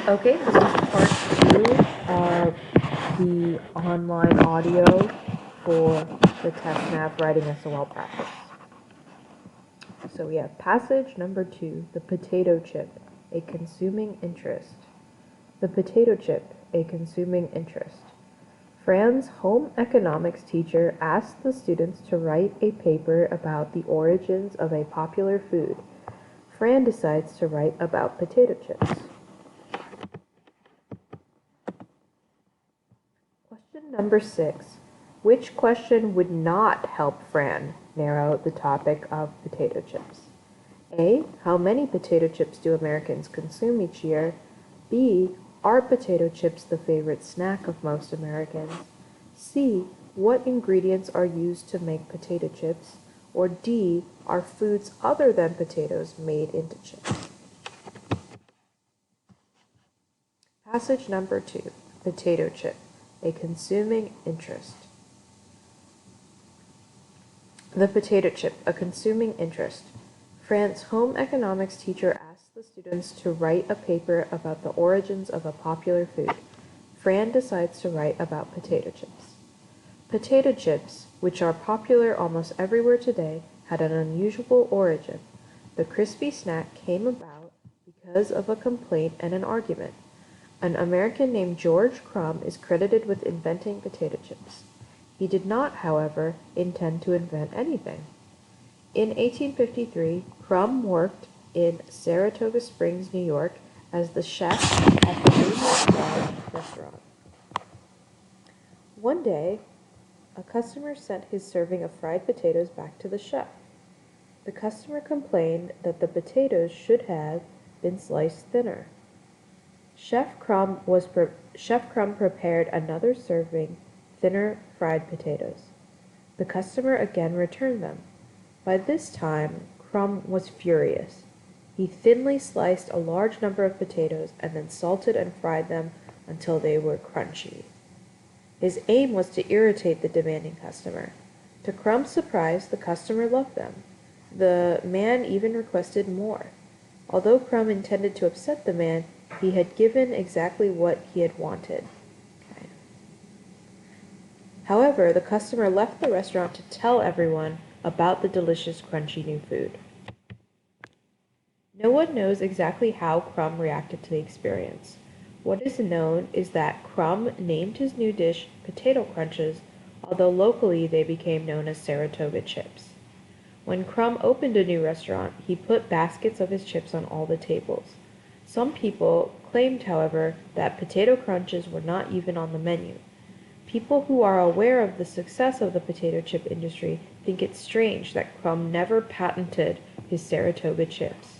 Okay, this is part two of the online audio for the TestNav writing SOL practice. So we have passage number 2, the potato chip, a consuming interest. The potato chip, a consuming interest. Fran's home economics teacher asked the students to write a paper about the origins of a popular food. Fran decides to write about potato chips. Question number 6. Which question would not help Fran narrow the topic of potato chips? A. How many potato chips do Americans consume each year? B. Are potato chips the favorite snack of most Americans? C. What ingredients are used to make potato chips? Or D. Are foods other than potatoes made into chips? Passage number 2. Potato chip, a consuming interest. The potato chip, a consuming interest. Fran's home economics teacher asked the students to write a paper about the origins of a popular food. Fran decides to write about potato chips. Potato chips, which are popular almost everywhere today, had an unusual origin. The crispy snack came about because of a complaint and an argument. An American named George Crumb is credited with inventing potato chips. He did not, however, intend to invent anything. In 1853, Crumb worked in Saratoga Springs, New York, as the chef at the Moonlight Lodge restaurant. One day, a customer sent his serving of fried potatoes back to the chef. The customer complained that the potatoes should have been sliced thinner. Chef Crumb prepared another serving, thinner fried potatoes. The customer again returned them. By this time, Crumb was furious. He thinly sliced a large number of potatoes and then salted and fried them until they were crunchy. His aim was to irritate the demanding customer. To Crumb's surprise, the customer loved them. The man even requested more. Although Crumb intended to upset the man, he had given exactly what he had wanted. However, the customer left the restaurant to tell everyone about the delicious, crunchy new food. No one knows exactly how Crumb reacted to the experience. What is known is that Crumb named his new dish Potato Crunches, although locally they became known as Saratoga Chips. When Crumb opened a new restaurant, he put baskets of his chips on all the tables. Some people claimed, however, that potato crunches were not even on the menu. People who are aware of the success of the potato chip industry think it's strange that Crumb never patented his Saratoga chips.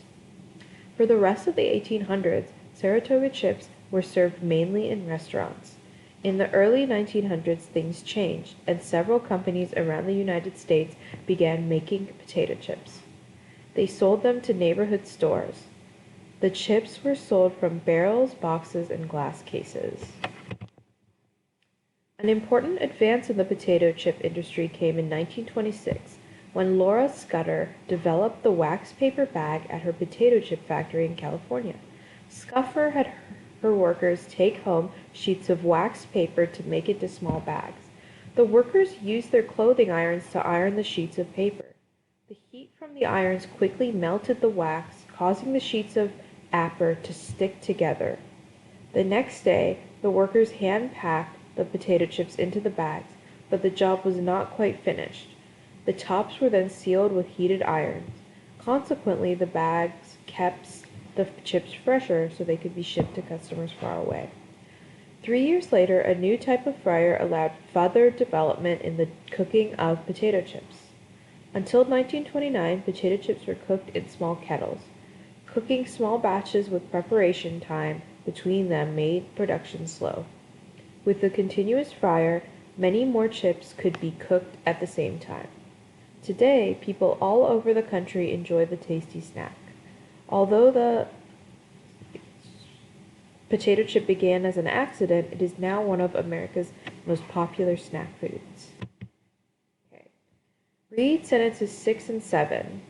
For the rest of the 1800s, Saratoga chips were served mainly in restaurants. In the early 1900s, things changed, and several companies around the United States began making potato chips. They sold them to neighborhood stores. The chips were sold from barrels, boxes, and glass cases. An important advance in the potato chip industry came in 1926 when Laura Scudder developed the wax paper bag at her potato chip factory in California. Scudder had her workers take home sheets of wax paper to make into small bags. The workers used their clothing irons to iron the sheets of paper. The heat from the irons quickly melted the wax, causing the sheets of paper to stick together. The next day, the workers hand-packed the potato chips into the bags, but the job was not quite finished. The tops were then sealed with heated irons. Consequently, the bags kept the chips fresher so they could be shipped to customers far away. 3 years later, a new type of fryer allowed further development in the cooking of potato chips. Until 1929, potato chips were cooked in small kettles. Cooking small batches with preparation time between them made production slow. With the continuous fryer, many more chips could be cooked at the same time. Today, people all over the country enjoy the tasty snack. Although the potato chip began as an accident, it is now one of America's most popular snack foods. Okay. Read sentences 6 and 7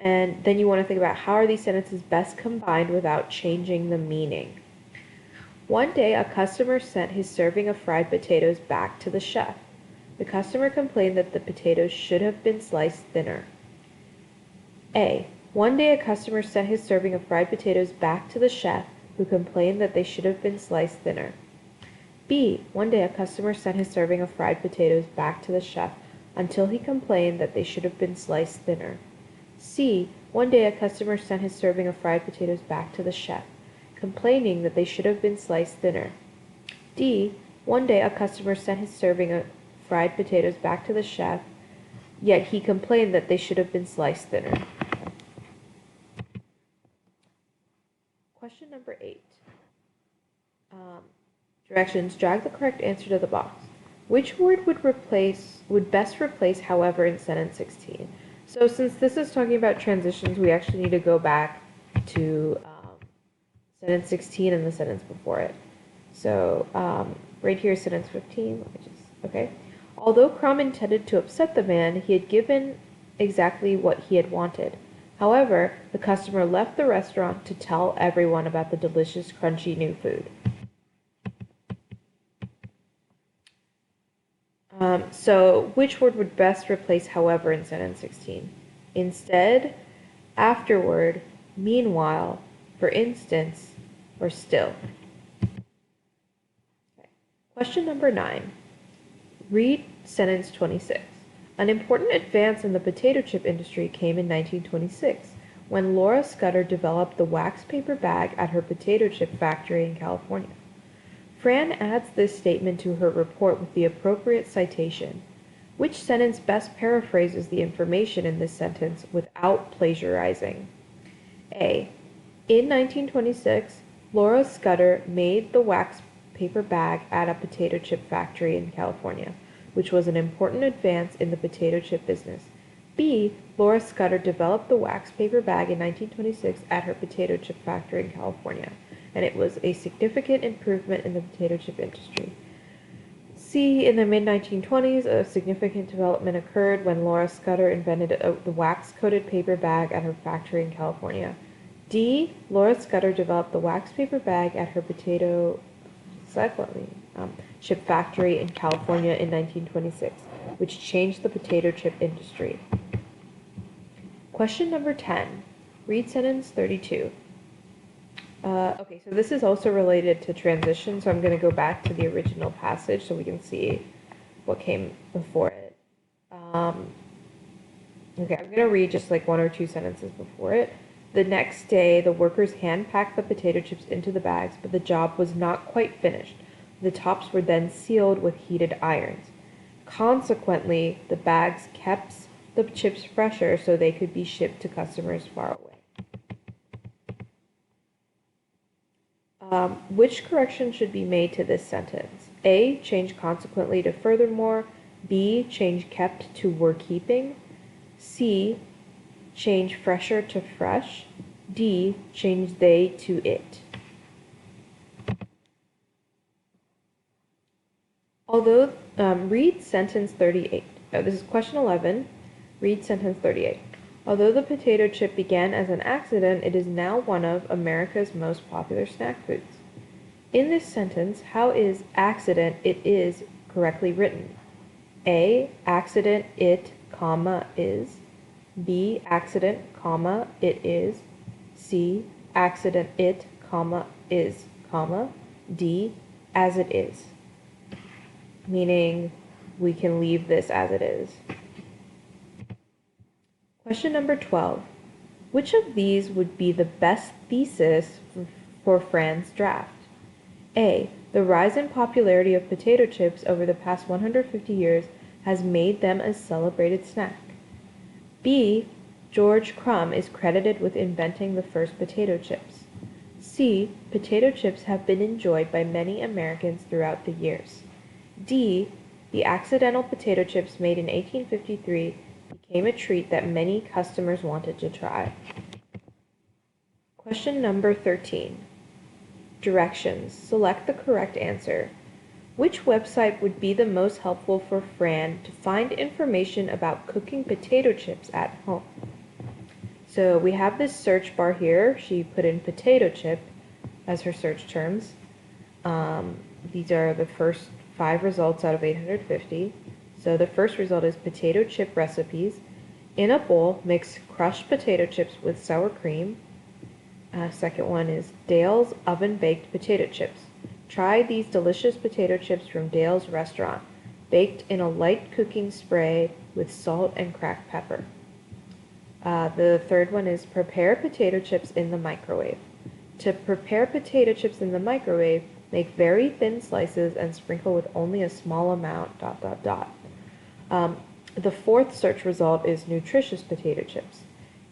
And then you want to think about how are these sentences best combined without changing the meaning. One day, a customer sent his serving of fried potatoes back to the chef. The customer complained that the potatoes should have been sliced thinner. A. One day, a customer sent his serving of fried potatoes back to the chef, who complained that they should have been sliced thinner. B. One day, a customer sent his serving of fried potatoes back to the chef until he complained that they should have been sliced thinner. C. One day, a customer sent his serving of fried potatoes back to the chef, complaining that they should have been sliced thinner. D. One day, a customer sent his serving of fried potatoes back to the chef, yet he complained that they should have been sliced thinner. Question number 8. Directions. Drag the correct answer to the box. Which word would best replace however in sentence 16? So since this is talking about transitions, we actually need to go back to sentence 16 and the sentence before it. So right here is sentence 15. Okay. Although Crumb intended to upset the man, he had given exactly what he had wanted. However, the customer left the restaurant to tell everyone about the delicious, crunchy new food. So which word would best replace however in sentence 16? Instead, afterward, meanwhile, for instance, or still. Okay. Question number 9. Read sentence 26. An important advance in the potato chip industry came in 1926 when Laura Scudder developed the wax paper bag at her potato chip factory in California. Fran adds this statement to her report with the appropriate citation. Which sentence best paraphrases the information in this sentence without plagiarizing? A. In 1926, Laura Scudder made the wax paper bag at a potato chip factory in California, which was an important advance in the potato chip business. B. Laura Scudder developed the wax paper bag in 1926 at her potato chip factory in California, and it was a significant improvement in the potato chip industry. C. In the mid-1920s, a significant development occurred when Laura Scudder invented the wax-coated paper bag at her factory in California. D. Laura Scudder developed the wax paper bag at her potato chip factory in California in 1926, which changed the potato chip industry. Question number 10. Read sentence 32. Okay, so this is also related to transition, so I'm going to go back to the original passage so we can see what came before it. Okay, I'm going to read just like one or two sentences before it. The next day, the workers hand-packed the potato chips into the bags, but the job was not quite finished. The tops were then sealed with heated irons. Consequently, the bags kept the chips fresher so they could be shipped to customers far away. Which correction should be made to this sentence? A. Change consequently to furthermore. B. Change kept to were keeping. C. Change fresher to fresh. D. Change they to it. Although, read sentence 38. This is question 11. Read sentence 38. Although the potato chip began as an accident, it is now one of America's most popular snack foods. In this sentence, how is accident it is correctly written? A. Accident it, comma, is. B. Accident, comma, it is. C. Accident it, comma, is, comma. D. As it is. Meaning we can leave this as it is. Question number 12. Which of these would be the best thesis for Fran's draft? A. The rise in popularity of potato chips over the past 150 years has made them a celebrated snack. B. George Crumb is credited with inventing the first potato chips. C. Potato chips have been enjoyed by many Americans throughout the years. D. The accidental potato chips made in 1853 became a treat that many customers wanted to try. Question number 13. Directions. Select the correct answer. Which website would be the most helpful for Fran to find information about cooking potato chips at home? So we have this search bar here. She put in potato chip as her search terms. These are the first 5 results out of 850. So the first result is potato chip recipes. In a bowl, mix crushed potato chips with sour cream. Second one is Dale's oven-baked potato chips. Try these delicious potato chips from Dale's restaurant, baked in a light cooking spray with salt and cracked pepper. The third one is prepare potato chips in the microwave. To prepare potato chips in the microwave, make very thin slices and sprinkle with only a small amount, ... The fourth search result is nutritious potato chips.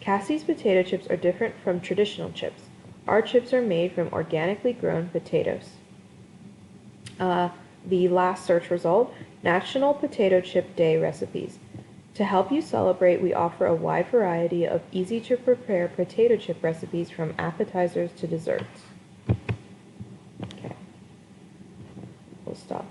Cassie's potato chips are different from traditional chips. Our chips are made from organically grown potatoes. The last search result, National Potato Chip Day recipes. To help you celebrate, we offer a wide variety of easy-to-prepare potato chip recipes from appetizers to desserts. Okay, we'll stop.